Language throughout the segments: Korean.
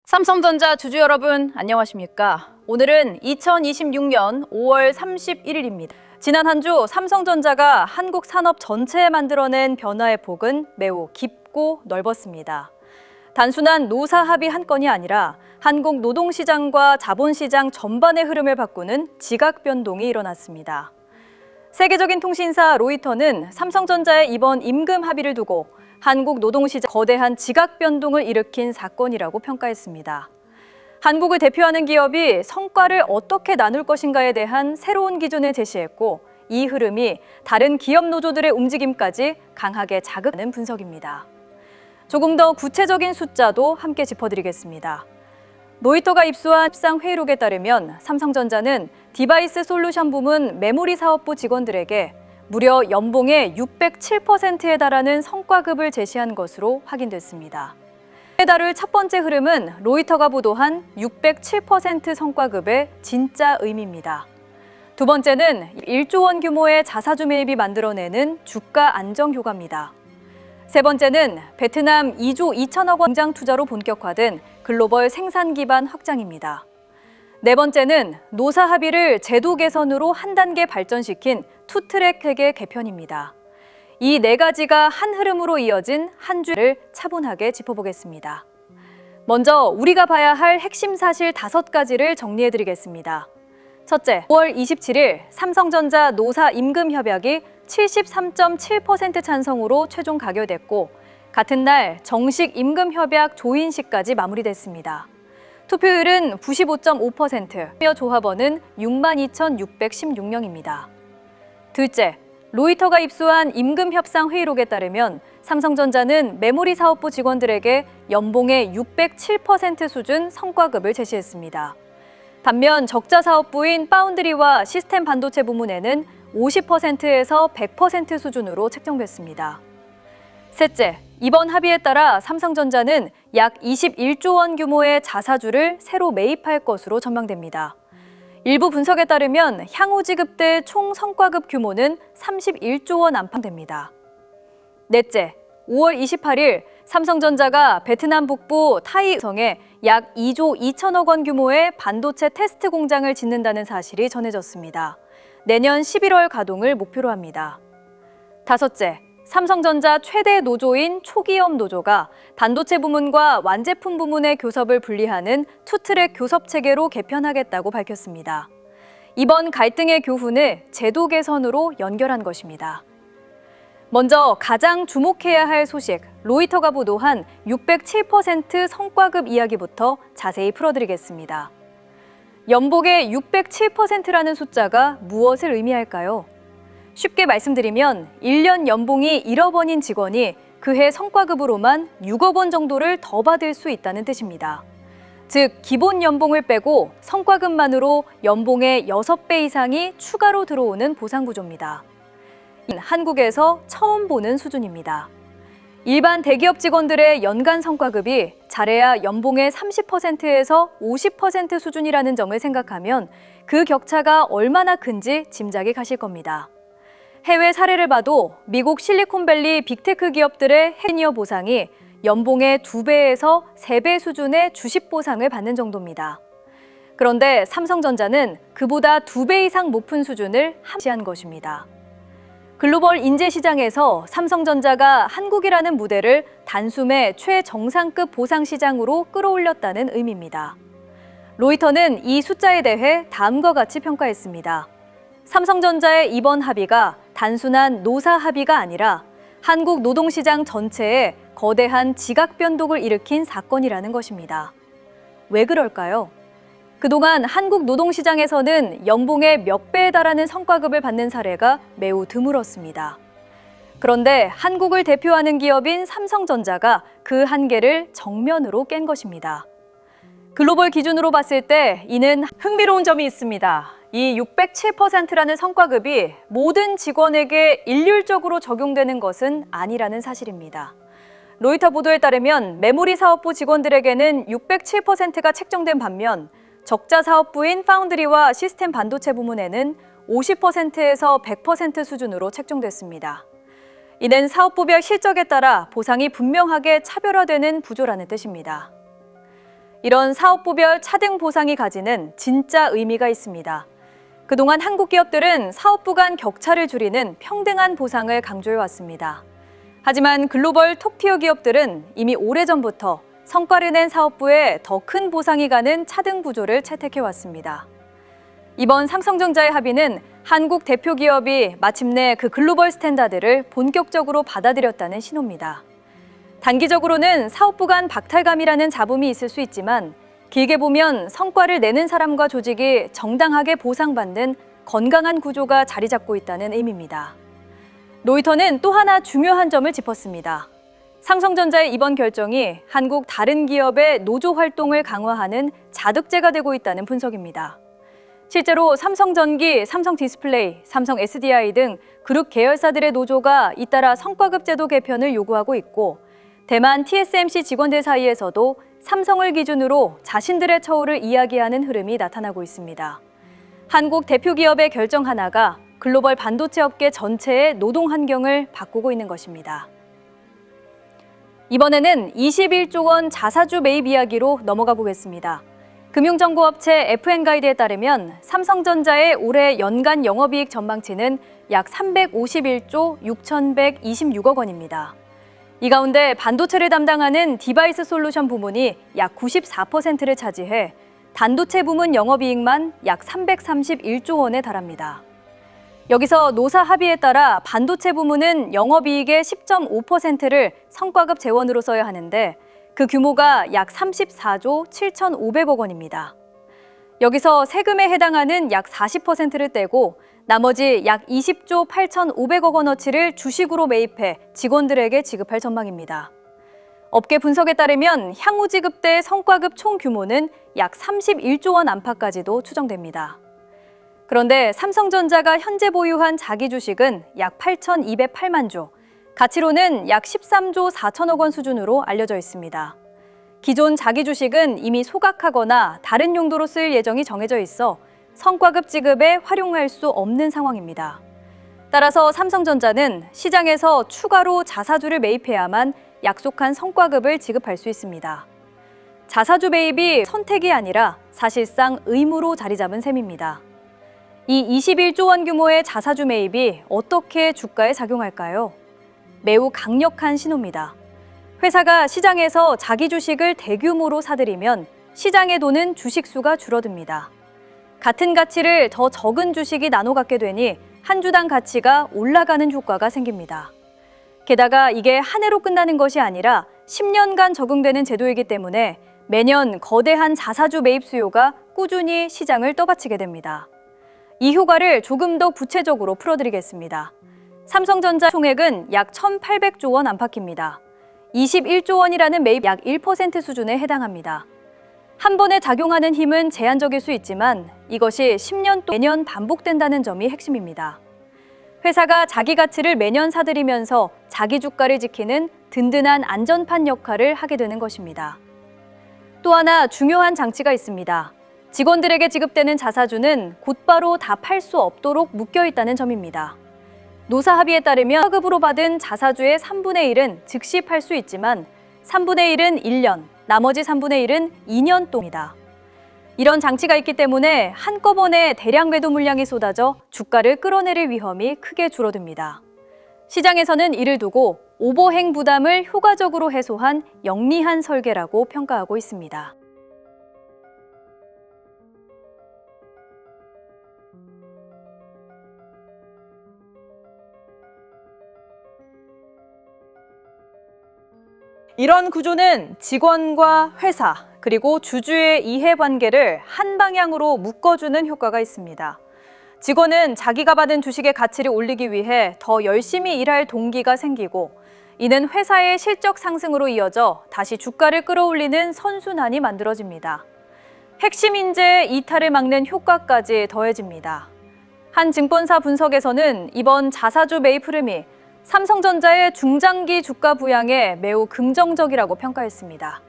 삼성전자 주주 여러분, 안녕하십니까? 오늘은 2026년 5월 31일입니다. 지난 한 주 삼성전자가 한국 산업 전체에 만들어낸 변화의 폭은 매우 깊고 넓었습니다. 단순한 노사 합의 한 건이 아니라 한국 노동시장과 자본시장 전반의 흐름을 바꾸는 지각 변동이 일어났습니다. 세계적인 통신사 로이터는 삼성전자의 이번 임금 합의를 두고 한국 노동시장 거대한 지각 변동을 일으킨 사건이라고 평가했습니다. 한국을 대표하는 기업이 성과를 어떻게 나눌 것인가에 대한 새로운 기준을 제시했고, 이 흐름이 다른 기업 노조들의 움직임까지 강하게 자극하는 분석입니다. 조금 더 구체적인 숫자도 함께 짚어드리겠습니다. 로이터가 입수한 협상 회의록에 따르면 삼성전자는 디바이스 솔루션 부문 메모리 사업부 직원들에게 무려 연봉의 607%에 달하는 성과급을 제시한 것으로 확인됐습니다. 이에 다룰 첫 번째 흐름은 로이터가 보도한 607% 성과급의 진짜 의미입니다. 두 번째는 1조 원 규모의 자사주 매입이 만들어내는 주가 안정 효과입니다. 세 번째는 베트남 2조 2천억 원 공장 투자로 본격화된 글로벌 생산 기반 확장입니다. 네 번째는 노사 합의를 제도 개선으로 한 단계 발전시킨 투트랙 회계 개편입니다. 이 네 가지가 한 흐름으로 이어진 한 주를 차분하게 짚어보겠습니다. 먼저 우리가 봐야 할 핵심 사실 5가지를 정리해드리겠습니다. 첫째, 5월 27일 삼성전자 노사 임금 협약이 73.7% 찬성으로 최종 가결됐고, 같은 날 정식 임금 협약 조인식까지 마무리됐습니다. 투표율은 95.5%, 조합원은 62,616명입니다. 둘째, 로이터가 입수한 임금 협상 회의록에 따르면 삼성전자는 메모리 사업부 직원들에게 연봉의 607% 수준 성과급을 제시했습니다. 반면 적자 사업부인 파운드리와 시스템 반도체 부문에는 50%에서 100% 수준으로 책정됐습니다. 셋째, 이번 합의에 따라 삼성전자는 약 21조 원 규모의 자사주를 새로 매입할 것으로 전망됩니다. 일부 분석에 따르면 향후 지급될 총 성과급 규모는 31조 원 안팎됩니다. 넷째, 5월 28일 삼성전자가 베트남 북부 타이성에 약 2조 2천억 원 규모의 반도체 테스트 공장을 짓는다는 사실이 전해졌습니다. 내년 11월 가동을 목표로 합니다. 다섯째, 삼성전자 최대 노조인 초기업 노조가 반도체 부문과 완제품 부문의 교섭을 분리하는 투트랙 교섭 체계로 개편하겠다고 밝혔습니다. 이번 갈등의 교훈을 제도 개선으로 연결한 것입니다. 먼저 가장 주목해야 할 소식, 로이터가 보도한 607% 성과급 이야기부터 자세히 풀어드리겠습니다. 연봉의 607%라는 숫자가 무엇을 의미할까요? 쉽게 말씀드리면 1년 연봉이 1억 원인 직원이 그해 성과급으로만 6억 원 정도를 더 받을 수 있다는 뜻입니다. 즉, 기본 연봉을 빼고 성과급만으로 연봉의 6배 이상이 추가로 들어오는 보상 구조입니다. 한국에서 처음 보는 수준입니다. 일반 대기업 직원들의 연간 성과급이 잘해야 연봉의 30%에서 50% 수준이라는 점을 생각하면 그 격차가 얼마나 큰지 짐작이 가실 겁니다. 해외 사례를 봐도 미국 실리콘밸리 빅테크 기업들의 시니어 보상이 연봉의 2배에서 3배 수준의 주식 보상을 받는 정도입니다. 그런데 삼성전자는 그보다 2배 이상 높은 수준을 함시한 것입니다. 글로벌 인재 시장에서 삼성전자가 한국이라는 무대를 단숨에 최정상급 보상 시장으로 끌어올렸다는 의미입니다. 로이터는 이 숫자에 대해 다음과 같이 평가했습니다. 삼성전자의 이번 합의가 단순한 노사 합의가 아니라 한국 노동시장 전체에 거대한 지각 변동을 일으킨 사건이라는 것입니다. 왜 그럴까요? 그동안 한국 노동시장에서는 연봉의 몇 배에 달하는 성과급을 받는 사례가 매우 드물었습니다. 그런데 한국을 대표하는 기업인 삼성전자가 그 한계를 정면으로 깬 것입니다. 글로벌 기준으로 봤을 때 이는 흥미로운 점이 있습니다. 이 607%라는 성과급이 모든 직원에게 일률적으로 적용되는 것은 아니라는 사실입니다. 로이터 보도에 따르면 메모리 사업부 직원들에게는 607%가 책정된 반면 적자 사업부인 파운드리와 시스템 반도체 부문에는 50%에서 100% 수준으로 책정됐습니다. 이는 사업부별 실적에 따라 보상이 분명하게 차별화되는 구조라는 뜻입니다. 이런 사업부별 차등 보상이 가지는 진짜 의미가 있습니다. 그동안 한국 기업들은 사업부 간 격차를 줄이는 평등한 보상을 강조해왔습니다. 하지만 글로벌 톱티어 기업들은 이미 오래전부터 성과를 낸 사업부에 더 큰 보상이 가는 차등 구조를 채택해왔습니다. 이번 삼성전자의 합의는 한국 대표 기업이 마침내 그 글로벌 스탠다드를 본격적으로 받아들였다는 신호입니다. 단기적으로는 사업부 간 박탈감이라는 잡음이 있을 수 있지만 길게 보면 성과를 내는 사람과 조직이 정당하게 보상받는 건강한 구조가 자리 잡고 있다는 의미입니다. 로이터는 또 하나 중요한 점을 짚었습니다. 삼성전자의 이번 결정이 한국 다른 기업의 노조 활동을 강화하는 자극제가 되고 있다는 분석입니다. 실제로 삼성전기, 삼성디스플레이, 삼성 SDI 등 그룹 계열사들의 노조가 잇따라 성과급 제도 개편을 요구하고 있고 대만 TSMC 직원들 사이에서도 삼성을 기준으로 자신들의 처우를 이야기하는 흐름이 나타나고 있습니다. 한국 대표 기업의 결정 하나가 글로벌 반도체 업계 전체의 노동 환경을 바꾸고 있는 것입니다. 이번에는 21조 원 자사주 매입 이야기로 넘어가 보겠습니다. 금융정보업체 FN가이드에 따르면 삼성전자의 올해 연간 영업이익 전망치는 약 351조 6,126억 원입니다. 이 가운데 반도체를 담당하는 디바이스 솔루션 부문이 약 94%를 차지해 반도체 부문 영업이익만 약 331조 원에 달합니다. 여기서 노사 합의에 따라 반도체 부문은 영업이익의 10.5%를 성과급 재원으로 써야 하는데 그 규모가 약 34조 7,500억 원입니다. 여기서 세금에 해당하는 약 40%를 떼고 나머지 약 20조 8,500억 원어치를 주식으로 매입해 직원들에게 지급할 전망입니다. 업계 분석에 따르면 향후 지급될 성과급 총 규모는 약 31조 원 안팎까지도 추정됩니다. 그런데 삼성전자가 현재 보유한 자기 주식은 약 8,208만 주, 가치로는 약 13조 4천억 원 수준으로 알려져 있습니다. 기존 자기 주식은 이미 소각하거나 다른 용도로 쓰일 예정이 정해져 있어 성과급 지급에 활용할 수 없는 상황입니다. 따라서 삼성전자는 시장에서 추가로 자사주를 매입해야만 약속한 성과급을 지급할 수 있습니다. 자사주 매입이 선택이 아니라 사실상 의무로 자리 잡은 셈입니다. 이 21조 원 규모의 자사주 매입이 어떻게 주가에 작용할까요? 매우 강력한 신호입니다. 회사가 시장에서 자기 주식을 대규모로 사들이면 시장에 도는 주식 수가 줄어듭니다. 같은 가치를 더 적은 주식이 나눠 갖게 되니 한 주당 가치가 올라가는 효과가 생깁니다. 게다가 이게 한 해로 끝나는 것이 아니라 10년간 적용되는 제도이기 때문에 매년 거대한 자사주 매입 수요가 꾸준히 시장을 떠받치게 됩니다. 이 효과를 조금 더 구체적으로 풀어드리겠습니다. 삼성전자 총액은 약 1,800조 원 안팎입니다. 21조 원이라는 매입 약 1% 수준에 해당합니다. 한 번에 작용하는 힘은 제한적일 수 있지만 이것이 10년 동안 매년 반복된다는 점이 핵심입니다. 회사가 자기 가치를 매년 사들이면서 자기 주가를 지키는 든든한 안전판 역할을 하게 되는 것입니다. 또 하나 중요한 장치가 있습니다. 직원들에게 지급되는 자사주는 곧바로 다 팔 수 없도록 묶여 있다는 점입니다. 노사 합의에 따르면 성과급으로 받은 자사주의 3분의 1은 즉시 팔 수 있지만 3분의 1은 1년, 나머지 3분의 1은 2년 동안입니다. 이런 장치가 있기 때문에 한꺼번에 대량 매도 물량이 쏟아져 주가를 끌어내릴 위험이 크게 줄어듭니다. 시장에서는 이를 두고 오버행 부담을 효과적으로 해소한 영리한 설계라고 평가하고 있습니다. 이런 구조는 직원과 회사, 그리고 주주의 이해관계를 한 방향으로 묶어주는 효과가 있습니다. 직원은 자기가 받은 주식의 가치를 올리기 위해 더 열심히 일할 동기가 생기고 이는 회사의 실적 상승으로 이어져 다시 주가를 끌어올리는 선순환이 만들어집니다. 핵심 인재의 이탈을 막는 효과까지 더해집니다. 한 증권사 분석에서는 이번 자사주 매입 흐름이 삼성전자의 중장기 주가 부양에 매우 긍정적이라고 평가했습니다.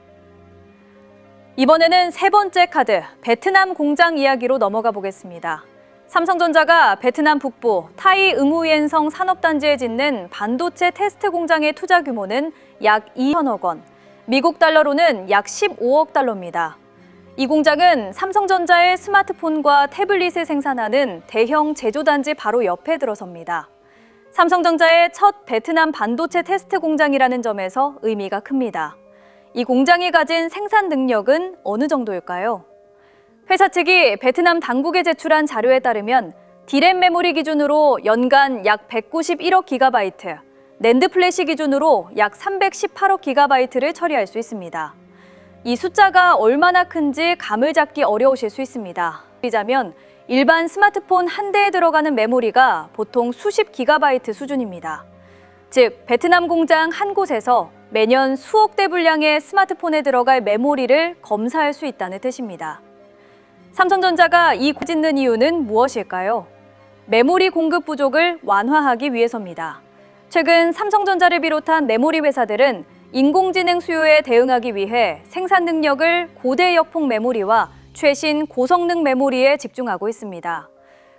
이번에는 세 번째 카드, 베트남 공장 이야기로 넘어가 보겠습니다. 삼성전자가 베트남 북부 타이 의무옌성 산업단지에 짓는 반도체 테스트 공장의 투자 규모는 약 2천억 원, 미국 달러로는 약 15억 달러입니다. 이 공장은 삼성전자의 스마트폰과 태블릿을 생산하는 대형 제조단지 바로 옆에 들어섭니다. 삼성전자의 첫 베트남 반도체 테스트 공장이라는 점에서 의미가 큽니다. 이 공장이 가진 생산 능력은 어느 정도일까요? 회사 측이 베트남 당국에 제출한 자료에 따르면 D램 메모리 기준으로 연간 약 191억 기가바이트, 낸드 플래시 기준으로 약 318억 기가바이트를 처리할 수 있습니다. 이 숫자가 얼마나 큰지 감을 잡기 어려우실 수 있습니다. 비자면 일반 스마트폰 한 대에 들어가는 메모리가 보통 수십 기가바이트 수준입니다. 즉, 베트남 공장 한 곳에서 매년 수억 대 분량의 스마트폰에 들어갈 메모리를 검사할 수 있다는 뜻입니다. 삼성전자가 이 공장을 짓는 이유는 무엇일까요? 메모리 공급 부족을 완화하기 위해서입니다. 최근 삼성전자를 비롯한 메모리 회사들은 인공지능 수요에 대응하기 위해 생산 능력을 고대 역폭 메모리와 최신 고성능 메모리에 집중하고 있습니다.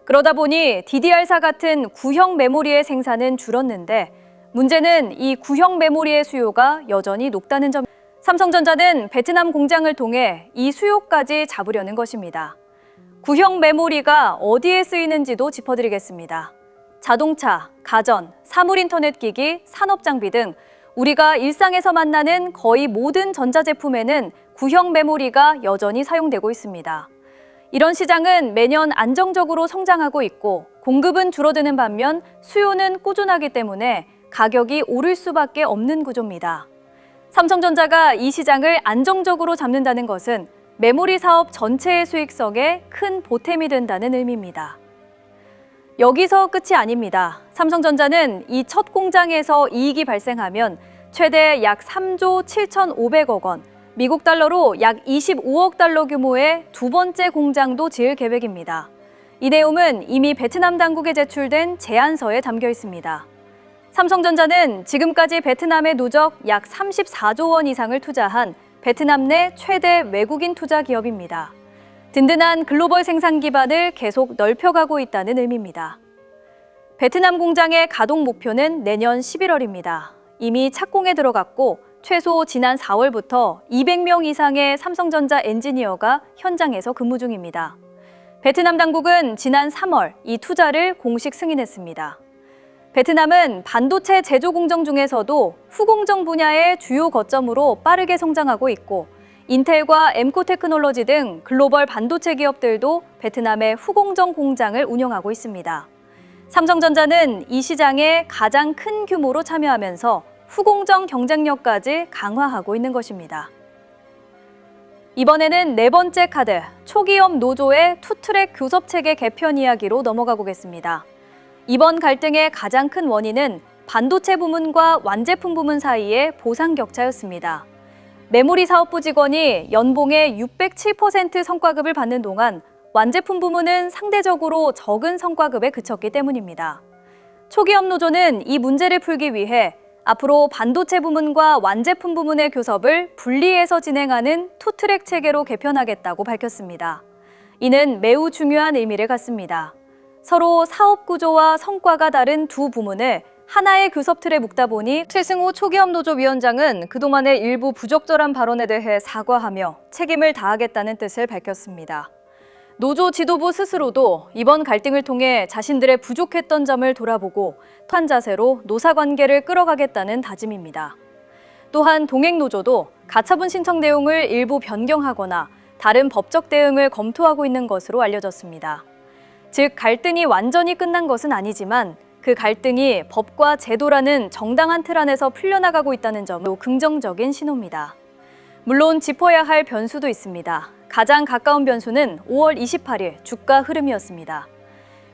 그러다 보니 DDR4 같은 구형 메모리의 생산은 줄었는데 문제는 이 구형 메모리의 수요가 여전히 높다는 점. 삼성전자는 베트남 공장을 통해 이 수요까지 잡으려는 것입니다. 구형 메모리가 어디에 쓰이는지도 짚어드리겠습니다. 자동차, 가전, 사물인터넷 기기, 산업장비 등 우리가 일상에서 만나는 거의 모든 전자제품에는 구형 메모리가 여전히 사용되고 있습니다. 이런 시장은 매년 안정적으로 성장하고 있고 공급은 줄어드는 반면 수요는 꾸준하기 때문에 가격이 오를 수밖에 없는 구조입니다. 삼성전자가 이 시장을 안정적으로 잡는다는 것은 메모리 사업 전체의 수익성에 큰 보탬이 된다는 의미입니다. 여기서 끝이 아닙니다. 삼성전자는 이 첫 공장에서 이익이 발생하면 최대 약 3조 7,500억 원, 미국 달러로 약 25억 달러 규모의 두 번째 공장도 지을 계획입니다. 이 내용은 이미 베트남 당국에 제출된 제안서에 담겨 있습니다. 삼성전자는 지금까지 베트남에 누적 약 34조 원 이상을 투자한 베트남 내 최대 외국인 투자 기업입니다. 든든한 글로벌 생산 기반을 계속 넓혀가고 있다는 의미입니다. 베트남 공장의 가동 목표는 내년 11월입니다. 이미 착공에 들어갔고 최소 지난 4월부터 200명 이상의 삼성전자 엔지니어가 현장에서 근무 중입니다. 베트남 당국은 지난 3월 이 투자를 공식 승인했습니다. 베트남은 반도체 제조 공정 중에서도 후공정 분야의 주요 거점으로 빠르게 성장하고 있고 인텔과 엠코 테크놀로지 등 글로벌 반도체 기업들도 베트남의 후공정 공장을 운영하고 있습니다. 삼성전자는 이 시장에 가장 큰 규모로 참여하면서 후공정 경쟁력까지 강화하고 있는 것입니다. 이번에는 네 번째 카드, 초기업 노조의 투트랙 교섭체계 개편 이야기로 넘어가 보겠습니다. 이번 갈등의 가장 큰 원인은 반도체 부문과 완제품 부문 사이의 보상 격차였습니다. 메모리 사업부 직원이 연봉의 607% 성과급을 받는 동안 완제품 부문은 상대적으로 적은 성과급에 그쳤기 때문입니다. 초기업 노조는 이 문제를 풀기 위해 앞으로 반도체 부문과 완제품 부문의 교섭을 분리해서 진행하는 투트랙 체계로 개편하겠다고 밝혔습니다. 이는 매우 중요한 의미를 갖습니다. 서로 사업 구조와 성과가 다른 두 부문을 하나의 교섭 틀에 묶다 보니 최승우 초기업 노조 위원장은 그동안의 일부 부적절한 발언에 대해 사과하며 책임을 다하겠다는 뜻을 밝혔습니다. 노조 지도부 스스로도 이번 갈등을 통해 자신들의 부족했던 점을 돌아보고 토한 자세로 노사 관계를 끌어가겠다는 다짐입니다. 또한 동행노조도 가처분 신청 내용을 일부 변경하거나 다른 법적 대응을 검토하고 있는 것으로 알려졌습니다. 즉, 갈등이 완전히 끝난 것은 아니지만 그 갈등이 법과 제도라는 정당한 틀 안에서 풀려나가고 있다는 점도 긍정적인 신호입니다. 물론 짚어야 할 변수도 있습니다. 가장 가까운 변수는 5월 28일 주가 흐름이었습니다.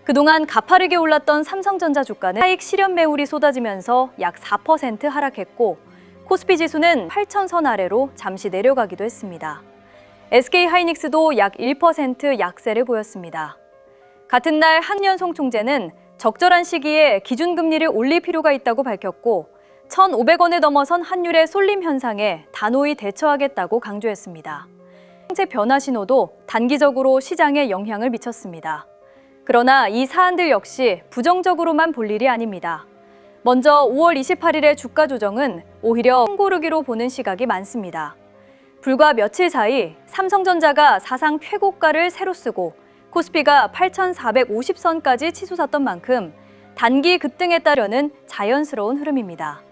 그동안 가파르게 올랐던 삼성전자 주가는 차익 실현 매물이 쏟아지면서 약 4% 하락했고 코스피 지수는 8,000선 아래로 잠시 내려가기도 했습니다. SK하이닉스도 약 1% 약세를 보였습니다. 같은 날 한연송 총재는 적절한 시기에 기준금리를 올릴 필요가 있다고 밝혔고 1,500원을 넘어선 환율의 쏠림 현상에 단호히 대처하겠다고 강조했습니다. 정책 변화 신호도 단기적으로 시장에 영향을 미쳤습니다. 그러나 이 사안들 역시 부정적으로만 볼 일이 아닙니다. 먼저 5월 28일의 주가 조정은 오히려 콩고르기로 보는 시각이 많습니다. 불과 며칠 사이 삼성전자가 사상 최고가를 새로 쓰고 코스피가 8,450선까지 치솟았던 만큼 단기 급등에 따르는 자연스러운 흐름입니다.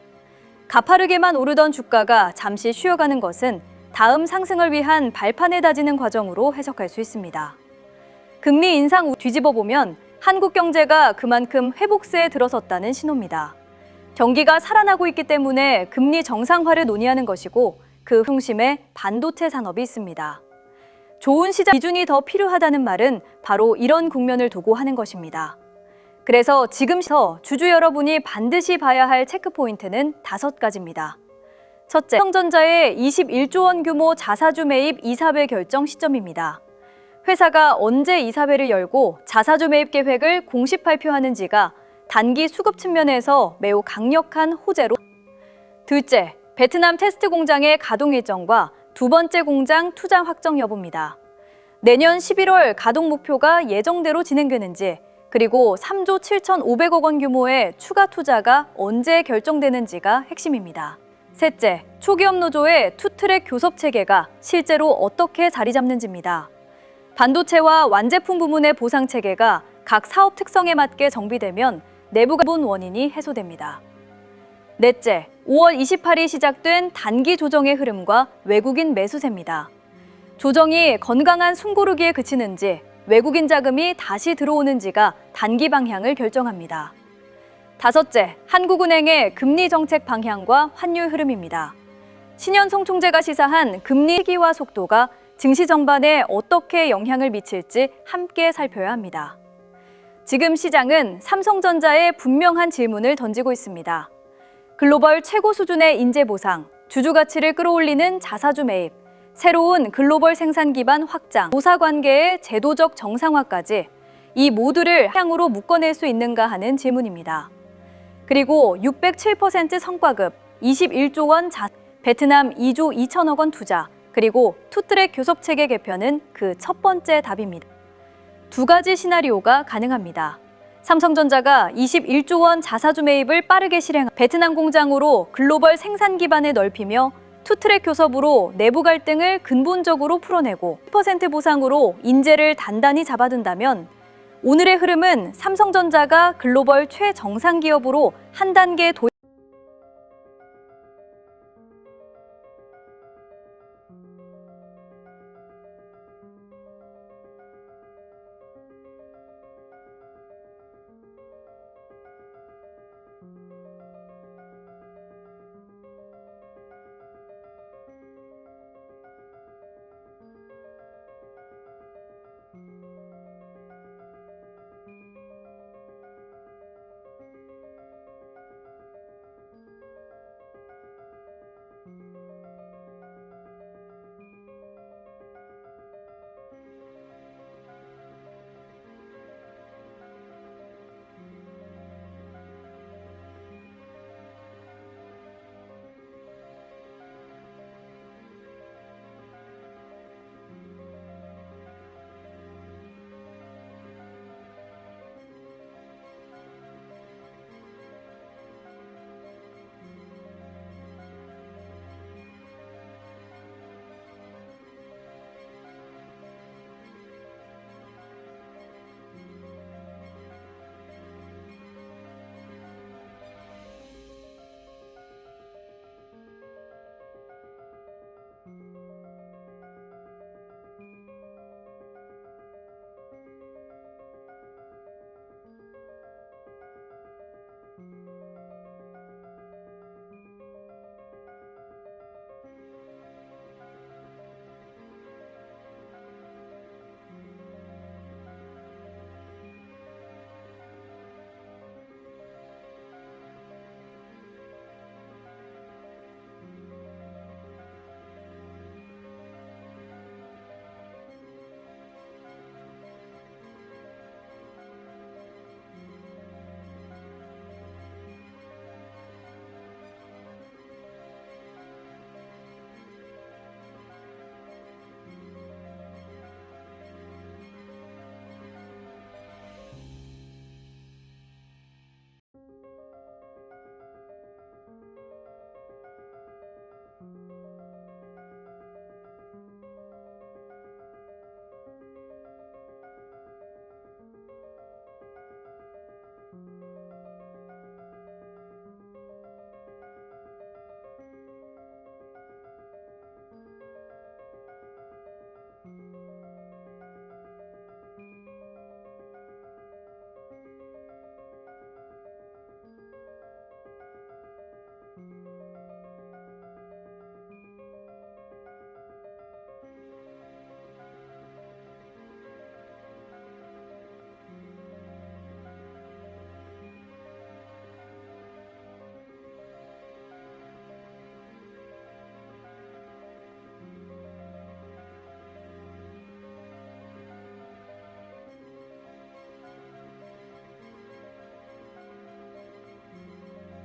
가파르게만 오르던 주가가 잠시 쉬어가는 것은 다음 상승을 위한 발판을 다지는 과정으로 해석할 수 있습니다. 금리 인상 후 뒤집어 보면 한국 경제가 그만큼 회복세에 들어섰다는 신호입니다. 경기가 살아나고 있기 때문에 금리 정상화를 논의하는 것이고 그 중심에 반도체 산업이 있습니다. 좋은 시장 기준이 더 필요하다는 말은 바로 이런 국면을 두고 하는 것입니다. 그래서 지금부터 주주 여러분이 반드시 봐야 할 체크포인트는 5가지입니다. 첫째, 삼성전자의 21조 원 규모 자사주 매입 이사회 결정 시점입니다. 회사가 언제 이사회를 열고 자사주 매입 계획을 공식 발표하는지가 단기 수급 측면에서 매우 강력한 호재로. 둘째, 베트남 테스트 공장의 가동 일정과 두 번째 공장 투자 확정 여부입니다. 내년 11월 가동 목표가 예정대로 진행되는지, 그리고 3조 7,500억 원 규모의 추가 투자가 언제 결정되는지가 핵심입니다. 셋째, 초기업 노조의 투트랙 교섭 체계가 실제로 어떻게 자리 잡는지입니다. 반도체와 완제품 부문의 보상 체계가 각 사업 특성에 맞게 정비되면 내부 근본 원인이 해소됩니다. 넷째, 5월 28일 시작된 단기 조정의 흐름과 외국인 매수세입니다. 조정이 건강한 숨고르기에 그치는지, 외국인 자금이 다시 들어오는지가 단기 방향을 결정합니다. 다섯째, 한국은행의 금리 정책 방향과 환율 흐름입니다. 신현송 총재가 시사한 금리 시기와 속도가 증시 전반에 어떻게 영향을 미칠지 함께 살펴야 합니다. 지금 시장은 삼성전자에 분명한 질문을 던지고 있습니다. 글로벌 최고 수준의 인재 보상, 주주 가치를 끌어올리는 자사주 매입, 새로운 글로벌 생산 기반 확장, 노사 관계의 제도적 정상화까지 이 모두를 향으로 묶어낼 수 있는가 하는 질문입니다. 그리고 607% 성과급, 21조 원 베트남 2조 2천억 원 투자, 그리고 투트랙 교섭 체계 개편은 그 첫 번째 답입니다. 두 가지 시나리오가 가능합니다. 삼성전자가 21조 원 자사주 매입을 빠르게 실행, 베트남 공장으로 글로벌 생산 기반을 넓히며 투트랙 교섭으로 내부 갈등을 근본적으로 풀어내고 10% 보상으로 인재를 단단히 잡아둔다면 오늘의 흐름은 삼성전자가 글로벌 최정상 기업으로 한 단계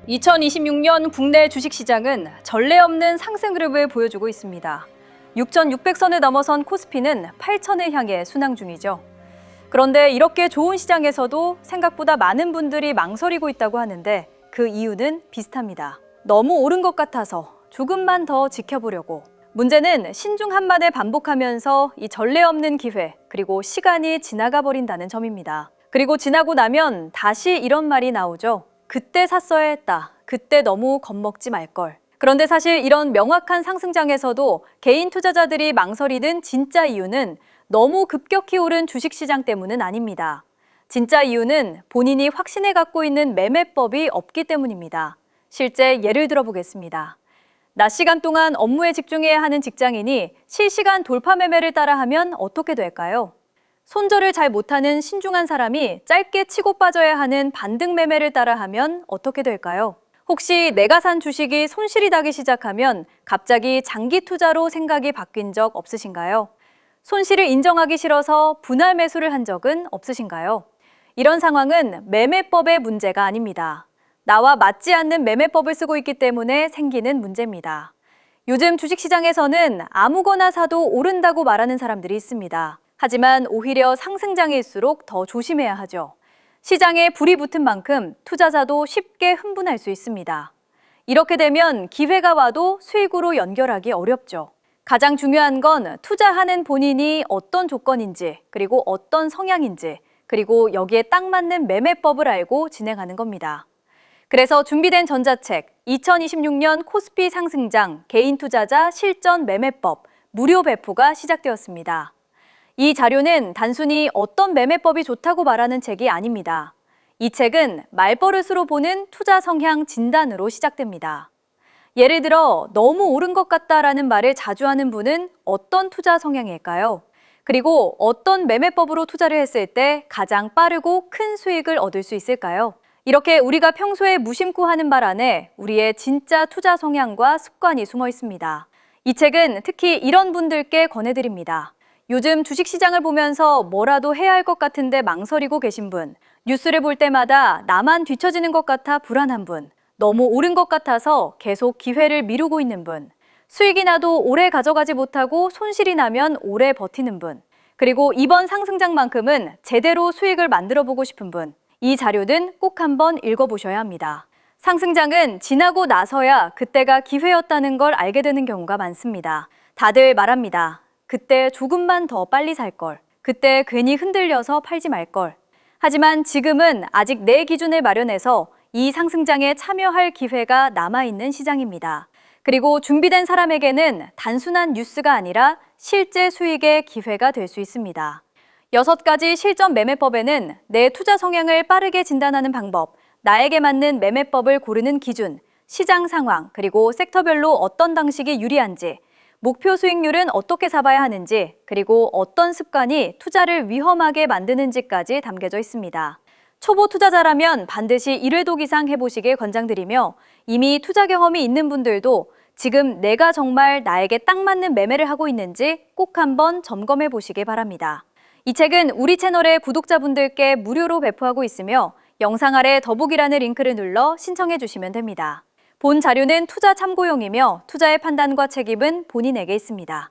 2026년 국내 주식시장은 전례 없는 상승 흐름을 보여주고 있습니다. 6,600선을 넘어선 코스피는 8,000을 향해 순항 중이죠. 그런데 이렇게 좋은 시장에서도 생각보다 많은 분들이 망설이고 있다고 하는데 그 이유는 비슷합니다. 너무 오른 것 같아서 조금만 더 지켜보려고. 문제는 신중한만에 반복하면서 이 전례 없는 기회, 그리고 시간이 지나가 버린다는 점입니다. 그리고 지나고 나면 다시 이런 말이 나오죠. 그때 샀어야 했다. 그때 너무 겁먹지 말걸. 그런데 사실 이런 명확한 상승장에서도 개인 투자자들이 망설이는 진짜 이유는 너무 급격히 오른 주식시장 때문은 아닙니다. 진짜 이유는 본인이 확신해 갖고 있는 매매법이 없기 때문입니다. 실제 예를 들어보겠습니다. 낮 시간 동안 업무에 집중해야 하는 직장인이 실시간 돌파 매매를 따라하면 어떻게 될까요? 손절을 잘 못하는 신중한 사람이 짧게 치고 빠져야 하는 반등 매매를 따라하면 어떻게 될까요? 혹시 내가 산 주식이 손실이 나기 시작하면 갑자기 장기 투자로 생각이 바뀐 적 없으신가요? 손실을 인정하기 싫어서 분할 매수를 한 적은 없으신가요? 이런 상황은 매매법의 문제가 아닙니다. 나와 맞지 않는 매매법을 쓰고 있기 때문에 생기는 문제입니다. 요즘 주식시장에서는 아무거나 사도 오른다고 말하는 사람들이 있습니다. 하지만 오히려 상승장일수록 더 조심해야 하죠. 시장에 불이 붙은 만큼 투자자도 쉽게 흥분할 수 있습니다. 이렇게 되면 기회가 와도 수익으로 연결하기 어렵죠. 가장 중요한 건 투자하는 본인이 어떤 조건인지, 그리고 어떤 성향인지, 그리고 여기에 딱 맞는 매매법을 알고 진행하는 겁니다. 그래서 준비된 전자책 2026년 코스피 상승장 개인 투자자 실전 매매법 무료 배포가 시작되었습니다. 이 자료는 단순히 어떤 매매법이 좋다고 말하는 책이 아닙니다. 이 책은 말버릇으로 보는 투자 성향 진단으로 시작됩니다. 예를 들어 너무 오른 것 같다라는 말을 자주 하는 분은 어떤 투자 성향일까요? 그리고 어떤 매매법으로 투자를 했을 때 가장 빠르고 큰 수익을 얻을 수 있을까요? 이렇게 우리가 평소에 무심코 하는 말 안에 우리의 진짜 투자 성향과 습관이 숨어 있습니다. 이 책은 특히 이런 분들께 권해드립니다. 요즘 주식시장을 보면서 뭐라도 해야 할 것 같은데 망설이고 계신 분, 뉴스를 볼 때마다 나만 뒤처지는 것 같아 불안한 분, 너무 오른 것 같아서 계속 기회를 미루고 있는 분, 수익이 나도 오래 가져가지 못하고 손실이 나면 오래 버티는 분, 그리고 이번 상승장만큼은 제대로 수익을 만들어 보고 싶은 분, 이 자료는 꼭 한번 읽어보셔야 합니다. 상승장은 지나고 나서야 그때가 기회였다는 걸 알게 되는 경우가 많습니다. 다들 말합니다. 그때 조금만 더 빨리 살 걸. 그때 괜히 흔들려서 팔지 말 걸. 하지만 지금은 아직 내 기준을 마련해서 이 상승장에 참여할 기회가 남아있는 시장입니다. 그리고 준비된 사람에게는 단순한 뉴스가 아니라 실제 수익의 기회가 될 수 있습니다. 6가지 실전 매매법에는 내 투자 성향을 빠르게 진단하는 방법, 나에게 맞는 매매법을 고르는 기준, 시장 상황, 그리고 섹터별로 어떤 방식이 유리한지, 목표 수익률은 어떻게 잡아야 하는지, 그리고 어떤 습관이 투자를 위험하게 만드는지까지 담겨져 있습니다. 초보 투자자라면 반드시 1회독 이상 해보시길 권장드리며 이미 투자 경험이 있는 분들도 지금 내가 정말 나에게 딱 맞는 매매를 하고 있는지 꼭 한번 점검해 보시길 바랍니다. 이 책은 우리 채널의 구독자분들께 무료로 배포하고 있으며 영상 아래 더보기란의 링크를 눌러 신청해 주시면 됩니다. 본 자료는 투자 참고용이며 투자의 판단과 책임은 본인에게 있습니다.